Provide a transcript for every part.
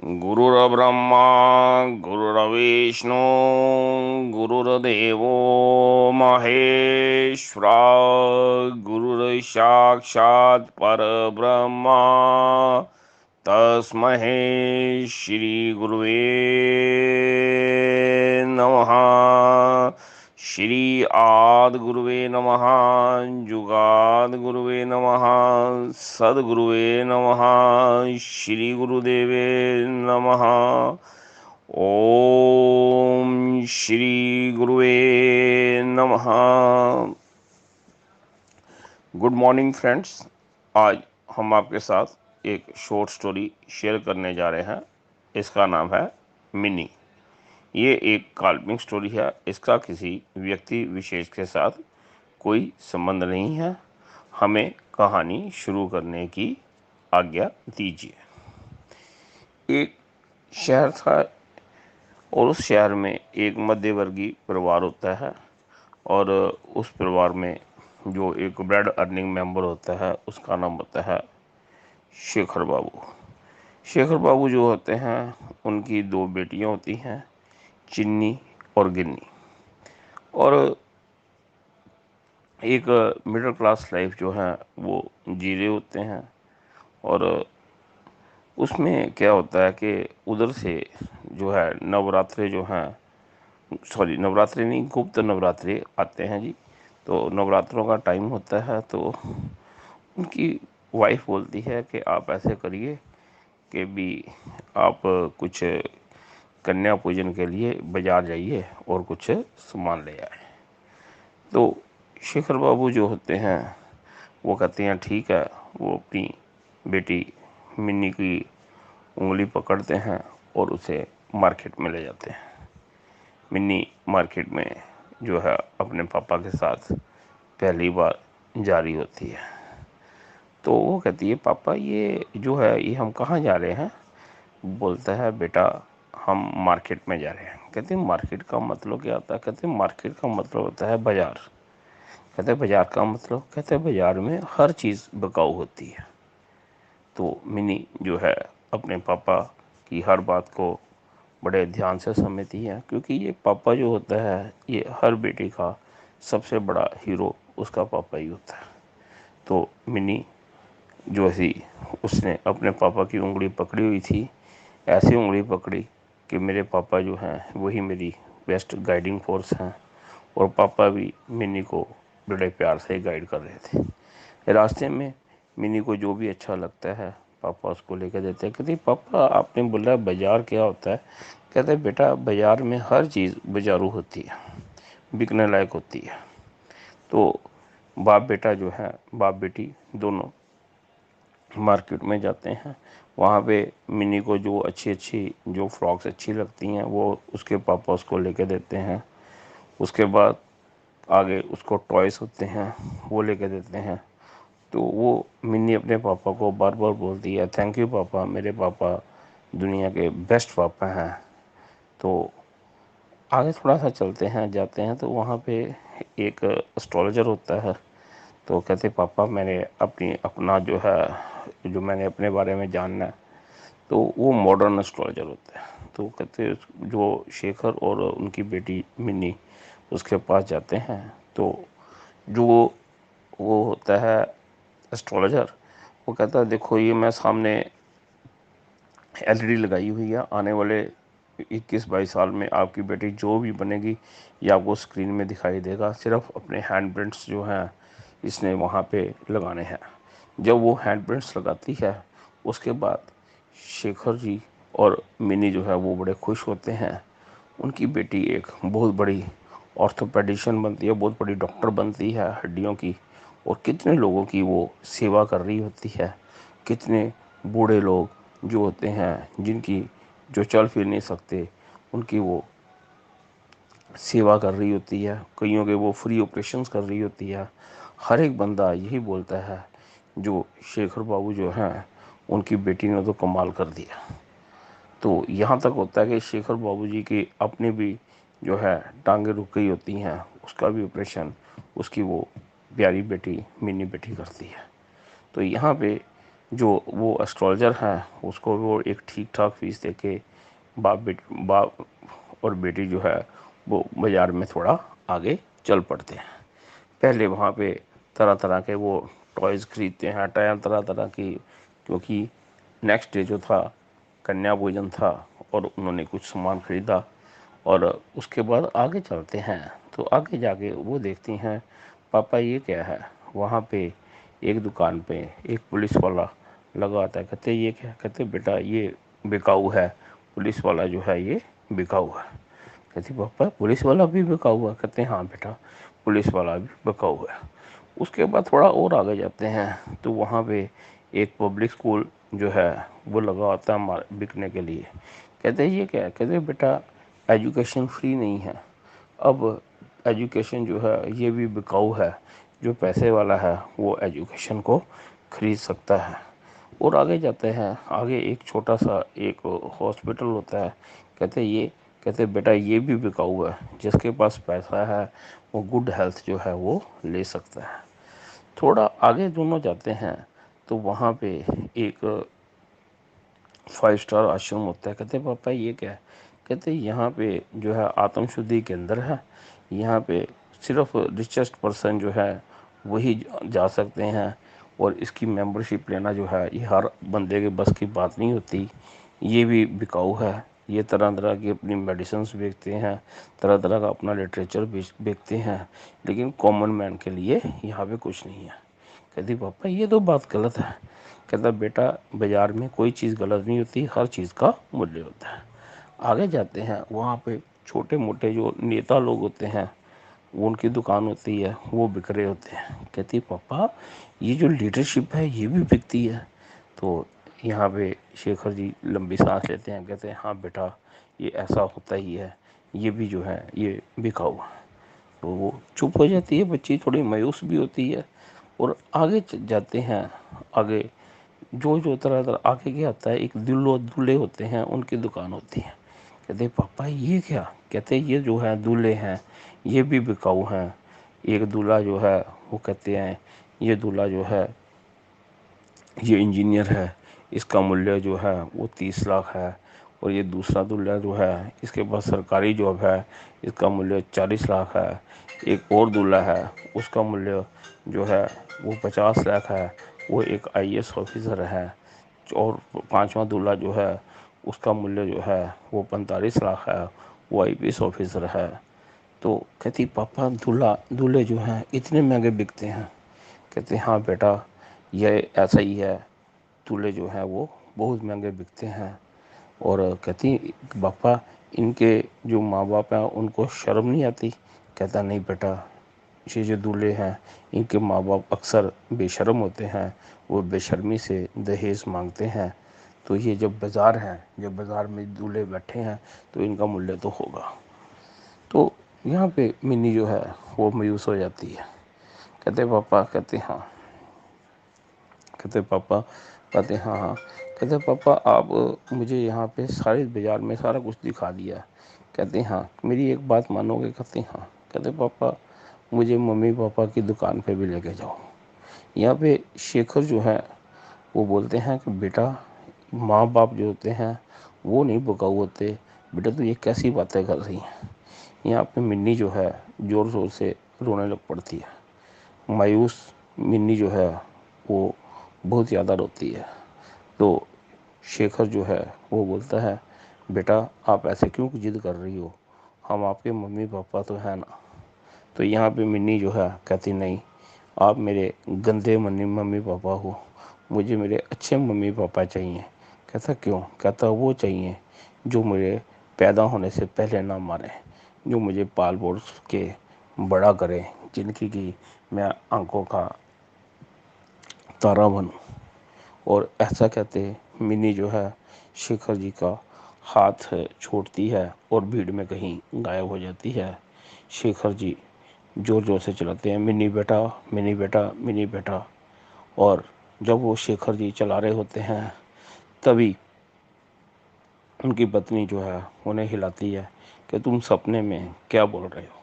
गुरुर्ब्रह्मा गुरुर्विष्णु गुरुर्देवो महेश्वरा गुरुर्साक्षात् परब्रह्मा तस्मै श्री गुरुवे नमः। श्री आद गुरुवे नमः। जुगाद गुरुवे नमः। सद्गुरुवे नमः। श्री गुरुदेवे नमः। ओम श्री गुरुवे नमः। Good morning friends. आज हम आपके साथ एक शॉर्ट स्टोरी शेयर करने जा रहे हैं। इसका नाम है मिनी। ये एक काल्पनिक स्टोरी है। इसका किसी व्यक्ति विशेष के साथ कोई संबंध नहीं है। हमें कहानी शुरू करने की आज्ञा दीजिए। एक शहर था और उस शहर में एक मध्यवर्गीय परिवार होता है और उस परिवार में जो एक ब्रेड अर्निंग मेंबर होता है उसका नाम होता है शेखर बाबू। शेखर बाबू जो होते हैं उनकी दो बेटियां होती हैं, चिन्नी और गिन्नी। और एक मिडिल क्लास लाइफ जो है वो जी रहे होते हैं। और उसमें क्या होता है कि उधर से जो है नवरात्रे जो हैं, सॉरी नवरात्रि नहीं, गुप्त नवरात्रि आते हैं जी। तो नवरात्रों का टाइम होता है तो उनकी वाइफ बोलती है कि आप ऐसे करिए कि भी आप कुछ कन्या पूजन के लिए बाजार जाइए और कुछ सामान ले आए। तो शेखर बाबू जो होते हैं वो कहते हैं ठीक है। वो अपनी बेटी मिन्नी की उंगली पकड़ते हैं और उसे मार्केट में ले जाते हैं। मिन्नी मार्केट में जो है अपने पापा के साथ पहली बार जा रही होती है। तो वो कहती है पापा ये जो है ये हम कहाँ जा रहे हैं। बोलता है बेटा हम मार्केट में जा रहे हैं। कहते हैं मार्केट का मतलब क्या होता है। कहते हैं मार्केट का मतलब होता है बाजार। कहते हैं बाजार का मतलब, कहते हैं बाजार में हर चीज़ बिकाऊ होती है। तो मिनी जो है अपने पापा की हर बात को बड़े ध्यान से समझती है, क्योंकि ये पापा जो होता है ये हर बेटी का सबसे बड़ा हीरो उसका पापा ही होता है। तो मिनी जो ऐसी उसने अपने पापा की उंगली पकड़ी हुई थी, ऐसी उंगली पकड़ी कि मेरे पापा जो हैं वही मेरी बेस्ट गाइडिंग फोर्स हैं। और पापा भी मिनी को बड़े प्यार से गाइड कर रहे थे। रास्ते में मिनी को जो भी अच्छा लगता है पापा उसको लेकर देते हैं। कहते पापा आपने बोला बाजार क्या होता है। कहते बेटा बाजार में हर चीज़ बाजारू होती है, बिकने लायक होती है। तो बाप बेटा जो है, बाप बेटी दोनों मार्केट में जाते हैं। वहाँ पे मिनी को जो अच्छी अच्छी जो फ्रॉक्स अच्छी लगती हैं वो उसके पापा उसको लेके देते हैं। उसके बाद आगे उसको टॉयस होते हैं वो लेके देते हैं। तो वो मिनी अपने पापा को बार बार बोलती है थैंक यू पापा, मेरे पापा दुनिया के बेस्ट पापा हैं। तो आगे थोड़ा सा चलते हैं, जाते हैं तो वहाँ पे एक एस्ट्रोलॉजर होता है। तो कहते पापा मैंने अपना जो है जो मैंने अपने बारे में जानना है। तो वो मॉडर्न एस्ट्रोलॉजर होता है। तो कहते जो शेखर और उनकी बेटी मिनी उसके पास जाते हैं। तो जो वो होता है एस्ट्रोलॉजर, वो कहता है देखो ये मैं सामने एलईडी लगाई हुई है, आने वाले 21-22 साल में आपकी बेटी जो भी बनेगी ये आपको स्क्रीन में दिखाई देगा। सिर्फ अपने हैंड प्रिंट्स जो हैं इसने वहाँ पे लगाने हैं। जब वो हैंड प्रिंट्स लगाती है उसके बाद शेखर जी और मिनी जो है वो बड़े खुश होते हैं। उनकी बेटी एक बहुत बड़ी ऑर्थोपेडिशियन बनती है, बहुत बड़ी डॉक्टर बनती है हड्डियों की। और कितने लोगों की वो सेवा कर रही होती है। कितने बूढ़े लोग जो होते हैं जिनकी जो चल फिर नहीं सकते उनकी वो सेवा कर रही होती है। कईयों के वो फ्री ऑपरेशंस कर रही होती है। हर एक बंदा यही बोलता है जो शेखर बाबू जो हैं उनकी बेटी ने तो कमाल कर दिया। तो यहाँ तक होता है कि शेखर बाबू जी की अपनी भी जो है टांगे रुक गई होती हैं, उसका भी ऑपरेशन उसकी वो प्यारी बेटी मिनी बेटी करती है। तो यहाँ पे जो वो एस्ट्रोलॉजर हैं उसको वो एक ठीक ठाक फीस दे के बाप और बेटी जो है वो बाज़ार में थोड़ा आगे चल पड़ते हैं। पहले वहाँ पे तरह तरह के वो टॉयज़ खरीदते हैं, टायर तरह तरह की, क्योंकि नेक्स्ट डे जो था कन्या भोजन था और उन्होंने कुछ सामान खरीदा। और उसके बाद आगे चलते हैं तो आगे जाके वो देखती हैं, पापा ये क्या है। वहाँ पे एक दुकान पे एक पुलिस वाला लगा आता है। कहते ये क्या, कहते बेटा ये बिकाऊ है, पुलिस वाला जो है ये बिकाऊ है। कहती पापा पुलिस वाला भी बिकाऊ हुआ। कहते हैं हाँ बेटा पुलिस वाला भी बिकाऊ है। उसके बाद थोड़ा और आगे जाते हैं तो वहाँ पे एक पब्लिक स्कूल जो है वो लगा होता है बिकने के लिए। कहते हैं ये क्या है, कहते हैं बेटा एजुकेशन फ्री नहीं है, अब एजुकेशन जो है ये भी बिकाऊ है, जो पैसे वाला है वो एजुकेशन को खरीद सकता है। और आगे जाते हैं, आगे एक छोटा सा एक हॉस्पिटल होता है। कहते ये, कहते बेटा ये भी बिकाऊ है, जिसके पास पैसा है वो गुड हेल्थ जो है वो ले सकता है। थोड़ा आगे दोनों जाते हैं तो वहाँ पे एक 5 स्टार आश्रम होता है। कहते पापा ये क्या है, कहते यहाँ पे जो है आत्म शुद्धि केंद्र है, यहाँ पे सिर्फ रिचेस्ट पर्सन जो है वही जा सकते हैं, और इसकी मेंबरशिप लेना जो है ये हर बंदे के बस की बात नहीं होती, ये भी बिकाऊ है। ये तरह तरह की अपनी मेडिसिन्स बेचते हैं, तरह तरह का अपना लिटरेचर बेचते हैं, लेकिन कॉमन मैन के लिए यहाँ पे कुछ नहीं है। कहती पापा ये तो बात गलत है। कहता बेटा बाज़ार में कोई चीज़ गलत नहीं होती, हर चीज़ का मूल्य होता है। आगे जाते हैं वहाँ पे छोटे मोटे जो नेता लोग होते हैं वो उनकी दुकान होती है, वो बिक रहे होते हैं। कहती पापा ये जो लीडरशिप है ये भी बिकती है। तो यहाँ पे शेखर जी लंबी सांस लेते हैं, कहते हैं हाँ बेटा ये ऐसा होता ही है, ये भी जो है ये बिकाऊ है। तो वो चुप हो जाती है, बच्ची थोड़ी मायूस भी होती है। और आगे जाते हैं, आगे जो जो तरह तरह आगे क्या आता है, एक दूल्हे होते हैं उनकी दुकान होती है। कहते पापा ये क्या, कहते ये जो है दूल्हे हैं ये भी बिकाऊ हैं। एक दूल्हा जो है वो कहते हैं ये दूल्हा जो है ये इंजीनियर है, इसका मूल्य जो है वो 30 लाख है। और ये दूसरा दूल्हा जो है इसके पास सरकारी जॉब है, इसका मूल्य 40 लाख है। एक और दूल्हा है उसका मूल्य जो है वो 50 लाख है, वो एक आईएएस ऑफिसर है। और पांचवा दूल्हा जो है उसका मूल्य जो है वो 45 लाख है, वो आईपीएस ऑफिसर है। तो कहती पापा दूल्हा दूल्हे जो हैं इतने महंगे बिकते हैं। कहते हाँ बेटा ये ऐसा ही है, दूल्हे जो हैं वो बहुत महंगे बिकते हैं। और कहती पापा इनके जो माँ बाप हैं उनको शर्म नहीं आती। कहता नहीं बेटा ये जो दूल्हे हैं इनके माँ बाप अक्सर बेशर्म होते हैं, वो बेशर्मी से दहेज मांगते हैं। तो ये जब बाज़ार है, जब बाज़ार में दूल्हे बैठे हैं तो इनका मूल्य तो होगा। तो यहाँ पे मिन्नी जो है वो मायूस हो जाती है। कहते पापा, कहते हाँ, कहते पापा, कहते हाँ हाँ, कहते पापा आप मुझे यहाँ पे सारे बाज़ार में सारा कुछ दिखा दिया। कहते हाँ मेरी एक बात मानोगे। कहते हाँ। कहते पापा मुझे मम्मी पापा की दुकान पे भी लेके जाओ। यहाँ पे शेखर जो है वो बोलते हैं कि बेटा माँ बाप जो होते हैं वो नहीं बिकाऊ होते, बेटा तो ये कैसी बातें कर रही हैं। यहाँ पे मिन्नी जो है ज़ोर ज़ोर से रोने लग पड़ती है। मायूस मिन्नी जो है वो बहुत ज़्यादा रोती है। तो शेखर जो है वो बोलता है बेटा आप ऐसे क्यों जिद कर रही हो, हम आपके मम्मी पापा तो हैं ना। तो यहाँ पे मिन्नी जो है कहती नहीं, आप मेरे गंदे मम्मी पापा हो, मुझे मेरे अच्छे मम्मी पापा चाहिए। कहता क्यों, कहता वो चाहिए जो मुझे पैदा होने से पहले ना मारे, जो मुझे पाल पोस के बड़ा करे, जिनकी कि मैं आंखों का तारा बनूं। और ऐसा कहते मिनी जो है शेखर जी का हाथ छोड़ती है और भीड़ में कहीं गायब हो जाती है। शेखर जी जोर जोर से चलाते हैं मिनी बेटा मिनी बेटा मिनी बेटा। और जब वो शेखर जी चला रहे होते हैं तभी उनकी पत्नी जो है उन्हें हिलाती है कि तुम सपने में क्या बोल रहे हो।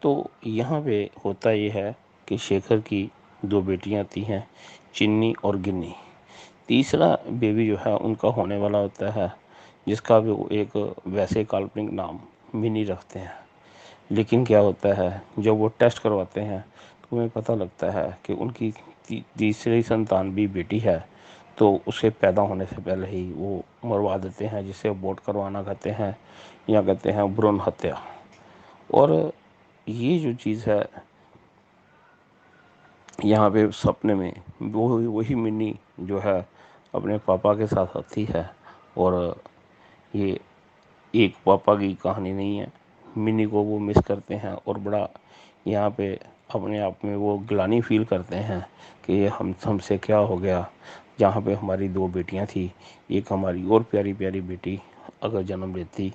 तो यहाँ पे होता ये है कि शेखर की 2 बेटियां थी हैं, चिन्नी और गिन्नी। तीसरा बेबी जो है उनका होने वाला होता है, जिसका भी वो एक वैसे काल्पनिक नाम मिनी रखते हैं। लेकिन क्या होता है, जब वो टेस्ट करवाते हैं तो उन्हें पता लगता है कि उनकी तीसरी संतान भी बेटी है। तो उसे पैदा होने से पहले ही वो मरवा देते हैं, जिसे अबॉर्ट करवाना कहते हैं या कहते हैं भ्रूण हत्या। और ये जो चीज़ है, यहाँ पे सपने में वो वही मिनी जो है अपने पापा के साथ आती है। और ये एक पापा की कहानी नहीं है, मिनी को वो मिस करते हैं और बड़ा यहाँ पे अपने आप में वो ग्लानि फील करते हैं कि ये हमसे क्या हो गया। जहाँ पे हमारी दो बेटियाँ थी, एक हमारी और प्यारी प्यारी बेटी अगर जन्म लेती।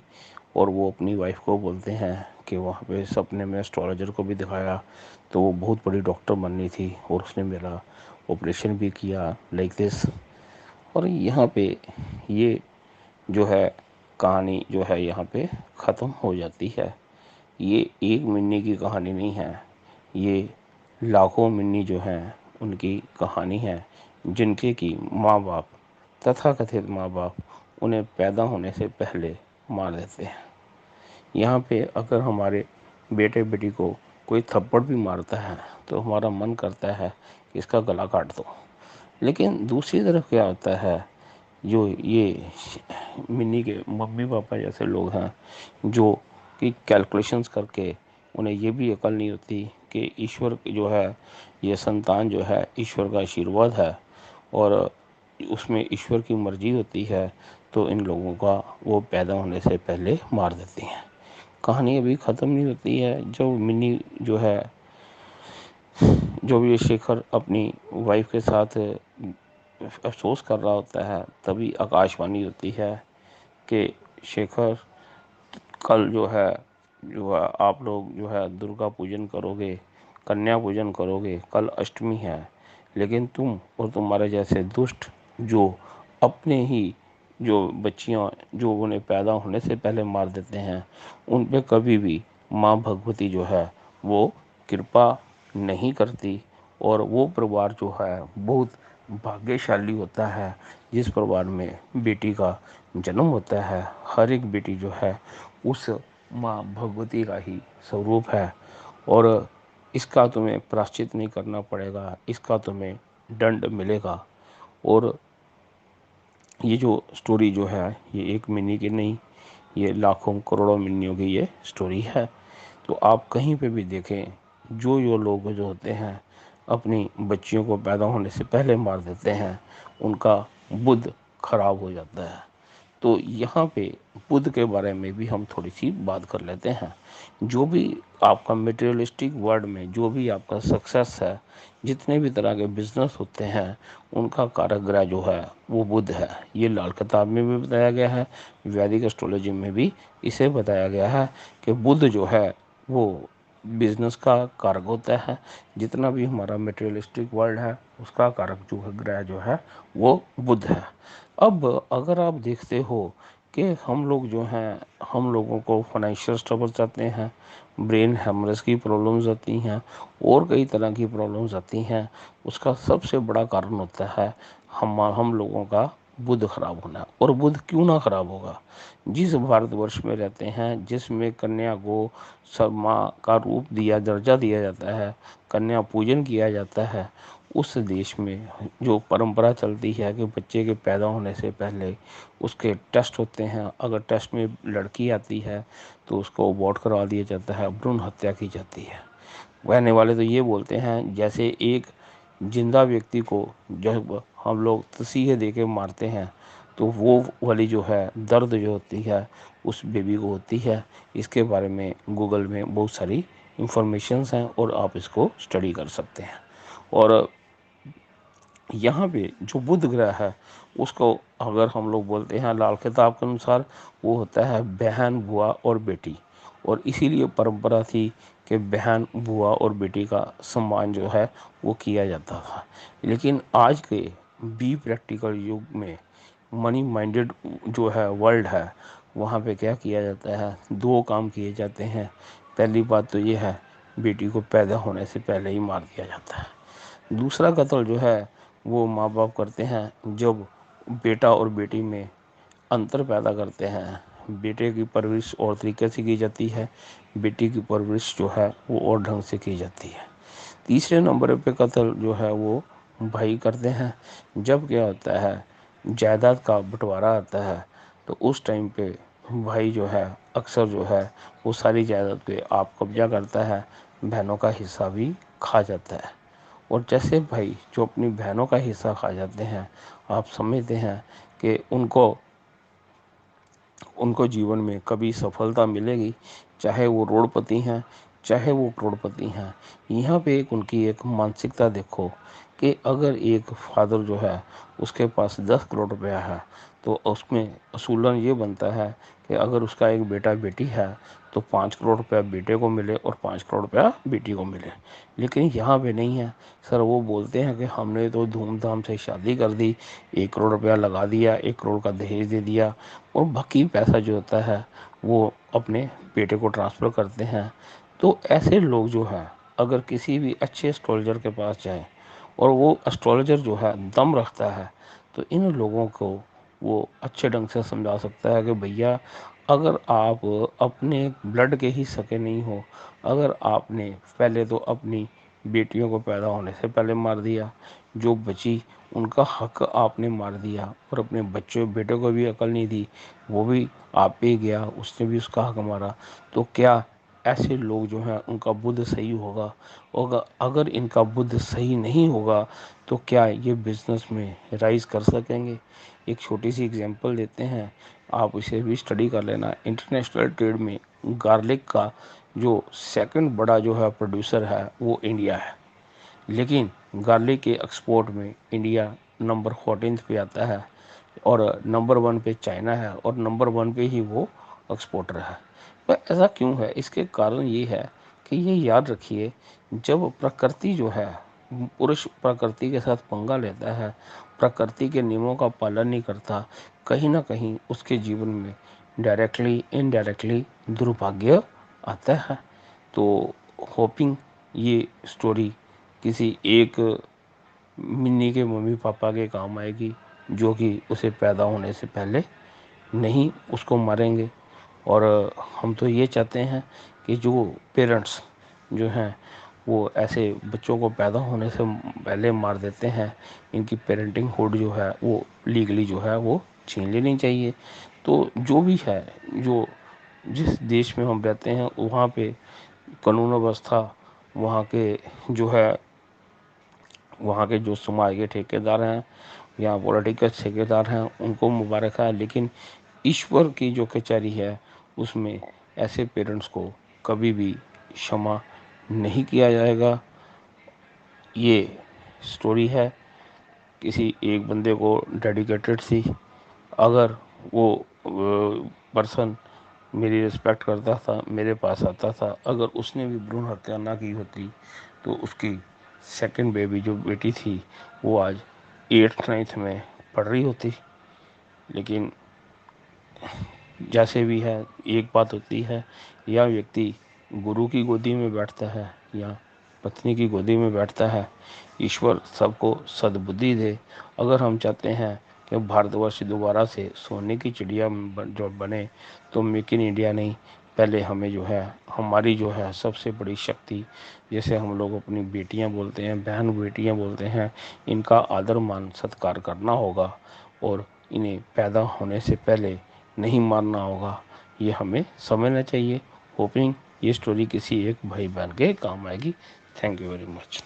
और वो अपनी वाइफ को बोलते हैं कि वहाँ पे सपने में एस्ट्रोलॉजर को भी दिखाया, तो वो बहुत बड़ी डॉक्टर बननी थी और उसने मेरा ऑपरेशन भी किया लाइक दिस। और यहाँ पे ये जो है कहानी जो है यहाँ पे ख़त्म हो जाती है। ये एक मिन्नी की कहानी नहीं है, ये लाखों मिन्नी जो हैं उनकी कहानी है, जिनके की माँ बाप तथाकथित माँ बाप उन्हें पैदा होने से पहले मार देते हैं। यहाँ पे अगर हमारे बेटे बेटी को कोई थप्पड़ भी मारता है तो हमारा मन करता है कि इसका गला काट दो। लेकिन दूसरी तरफ क्या होता है, जो ये मिनी के मम्मी पापा जैसे लोग हैं जो कि कैलकुलेशंस करके, उन्हें ये भी अकल नहीं होती कि ईश्वर जो है, ये संतान जो है ईश्वर का आशीर्वाद है और उसमें ईश्वर की मर्जी होती है, तो इन लोगों का वो पैदा होने से पहले मार देती हैं। कहानी अभी ख़त्म नहीं होती है। जो मिनी जो है, जो भी शेखर अपनी वाइफ के साथ अफसोस कर रहा होता है, तभी आकाशवाणी होती है कि शेखर, कल जो है आप लोग जो है दुर्गा पूजन करोगे, कन्या पूजन करोगे, कल अष्टमी है। लेकिन तुम और तुम्हारे जैसे दुष्ट जो अपने ही जो बच्चियां जो उन्हें पैदा होने से पहले मार देते हैं, उन पे कभी भी माँ भगवती जो है वो कृपा नहीं करती। और वो परिवार जो है बहुत भाग्यशाली होता है जिस परिवार में बेटी का जन्म होता है। हर एक बेटी जो है उस माँ भगवती का ही स्वरूप है। और इसका तुम्हें प्रायश्चित नहीं करना पड़ेगा, इसका तुम्हें दंड मिलेगा। और ये जो स्टोरी जो है, ये एक मिनी की नहीं, ये लाखों करोड़ों मिनियों की ये स्टोरी है। तो आप कहीं पे भी देखें, जो लोग जो होते हैं अपनी बच्चियों को पैदा होने से पहले मार देते हैं, उनका बुद्ध खराब हो जाता है। तो यहाँ पे बुद्ध के बारे में भी हम थोड़ी सी बात कर लेते हैं। जो भी आपका मटेरियलिस्टिक वर्ल्ड में जो भी आपका सक्सेस है, जितने भी तरह के बिजनेस होते हैं, उनका कारक ग्रह जो है वो बुद्ध है। ये लाल किताब में भी बताया गया है, वैदिक एस्ट्रोलॉजी में भी इसे बताया गया है कि बुद्ध जो है वो बिजनेस का कारक होता है। जितना भी हमारा मटेरियलिस्टिक वर्ल्ड है उसका कारक जो है ग्रह जो है वो बुद्ध है। अब अगर आप देखते हो कि हम लोग जो हैं, हम लोगों को फाइनेंशियल ट्रबल्स आते हैं, ब्रेन हेमरेज की प्रॉब्लम्स आती हैं और कई तरह की प्रॉब्लम्स आती हैं, उसका सबसे बड़ा कारण होता है हम लोगों का बुद्ध खराब होना। और बुद्ध क्यों ना खराब होगा, जिस भारतवर्ष में रहते हैं जिसमें कन्या को सब माँ का रूप दिया, दर्जा दिया जाता है, कन्या पूजन किया जाता है, उस देश में जो परंपरा चलती है कि बच्चे के पैदा होने से पहले उसके टेस्ट होते हैं, अगर टेस्ट में लड़की आती है तो उसको अबॉर्ट करवा दिया जाता है, भ्रूण हत्या की जाती है। कहने वाले तो ये बोलते हैं जैसे एक जिंदा व्यक्ति को जब हम लोग तसीहे दे के मारते हैं तो वो वाली जो है दर्द जो होती है उस बेबी को होती है। इसके बारे में गूगल में बहुत सारी इंफॉर्मेशंस हैं और आप इसको स्टडी कर सकते हैं। और यहाँ पे जो बुध ग्रह है उसको अगर हम लोग बोलते हैं लाल किताब के अनुसार, वो होता है बहन, बुआ और बेटी। और इसीलिए परंपरा थी कि बहन, बुआ और बेटी का सम्मान जो है वो किया जाता था। लेकिन आज के बी प्रैक्टिकल युग में मनी माइंडेड जो है वर्ल्ड है, वहाँ पे क्या किया जाता है, दो काम किए जाते हैं। पहली बात तो ये है, बेटी को पैदा होने से पहले ही मार दिया जाता है। दूसरा कत्ल जो है वो माँ बाप करते हैं जब बेटा और बेटी में अंतर पैदा करते हैं। बेटे की परवरिश और तरीके से की जाती है, बेटी की परवरिश जो है वो और ढंग से की जाती है। तीसरे नंबर पे कत्ल जो है वो भाई करते हैं। जब क्या होता है, जायदाद का बंटवारा आता है, तो उस टाइम पे भाई जो है अक्सर जो है वो सारी जायदाद पे आप कब्जा करता है, बहनों का हिस्सा भी खा जाता है। और जैसे भाई जो अपनी बहनों का हिस्सा खा जाते हैं, आप समझते हैं कि उनको उनको जीवन में कभी सफलता मिलेगी, चाहे वो रोडपति हैं, चाहे वो करोड़पति हैं। यहाँ पे एक उनकी एक मानसिकता देखो कि अगर एक फादर जो है उसके पास 10 करोड़ रुपया है, तो उसमें असूलन ये बनता है कि अगर उसका एक बेटा बेटी है तो 5 करोड़ रुपया बेटे को मिले और 5 करोड़ रुपया बेटी को मिले। लेकिन यहाँ पे नहीं है सर। वो बोलते हैं कि हमने तो धूमधाम से शादी कर दी, 1 करोड़ रुपया लगा दिया, 1 करोड़ का दहेज दे दिया, और बाकी पैसा जो होता है वो अपने बेटे को ट्रांसफ़र करते हैं। तो ऐसे लोग जो हैं अगर किसी भी अच्छे एस्ट्रोलॉजर के पास जाएं और वो एस्ट्रोलॉजर जो है दम रखता है, तो इन लोगों को वो अच्छे ढंग से समझा सकता है कि भैया, अगर आप अपने ब्लड के ही सके नहीं हो, अगर आपने पहले तो अपनी बेटियों को पैदा होने से पहले मार दिया, जो बची उनका हक आपने मार दिया, और अपने बच्चों बेटों को भी अकल नहीं दी, वो भी आप पे गया, उसने भी उसका हक मारा, तो क्या ऐसे लोग जो हैं उनका बुद्ध सही होगा? और अगर इनका बुद्ध सही नहीं होगा तो क्या ये बिजनेस में राइज कर सकेंगे? एक छोटी सी एग्जांपल देते हैं, आप इसे भी स्टडी कर लेना। इंटरनेशनल ट्रेड में गार्लिक का जो सेकंड बड़ा जो है प्रोड्यूसर है वो इंडिया है, लेकिन गार्लिक के एक्सपोर्ट में इंडिया नंबर 14 पे आता है, और नंबर 1 पे चाइना है, और नंबर 1 पे ही वो एक्सपोर्टर है। तो ऐसा क्यों है? इसके कारण ये है कि ये याद रखिए, जब प्रकृति जो है, पुरुष प्रकृति के साथ पंगा लेता है, प्रकृति के नियमों का पालन नहीं करता, कहीं ना कहीं उसके जीवन में डायरेक्टली इनडायरेक्टली दुर्भाग्य आता है। तो होपिंग ये स्टोरी किसी एक मिन्नी के मम्मी पापा के काम आएगी, जो कि उसे पैदा होने से पहले नहीं उसको मारेंगे। और हम तो ये चाहते हैं कि जो पेरेंट्स जो हैं वो ऐसे बच्चों को पैदा होने से पहले मार देते हैं, इनकी पेरेंटिंग हुड जो है वो लीगली जो है वो छीन लेनी चाहिए। तो जो भी है, जो जिस देश में हम रहते हैं वहाँ पे कानून व्यवस्था, वहाँ के जो है, वहाँ के जो समाज के ठेकेदार हैं या पॉलिटिकल ठेकेदार हैं उनको मुबारक है, लेकिन ईश्वर की जो कचहरी है उसमें ऐसे पेरेंट्स को कभी भी क्षमा नहीं किया जाएगा। ये स्टोरी है किसी एक बंदे को डेडिकेटेड थी। अगर वो पर्सन मेरी रिस्पेक्ट करता था, मेरे पास आता था, अगर उसने भी भ्रूण हत्या ना की होती तो उसकी सेकंड बेबी जो बेटी थी वो आज 8th 9th में पढ़ रही होती। लेकिन जैसे भी है, एक बात होती है, या व्यक्ति गुरु की गोदी में बैठता है या पत्नी की गोदी में बैठता है। ईश्वर सबको सद्बुद्धि दे। अगर हम चाहते हैं कि भारतवर्ष दोबारा से सोने की चिड़िया जो बने, तो मेक इन इंडिया नहीं, पहले हमें जो है हमारी जो है सबसे बड़ी शक्ति, जैसे हम लोग अपनी बेटियां बोलते हैं, बहन बेटियां बोलते हैं, इनका आदर मान सत्कार करना होगा, और इन्हें पैदा होने से पहले नहीं मारना होगा। ये हमें समझना चाहिए। होपिंग ये स्टोरी किसी एक भाई बहन के काम आएगी। Thank you very much.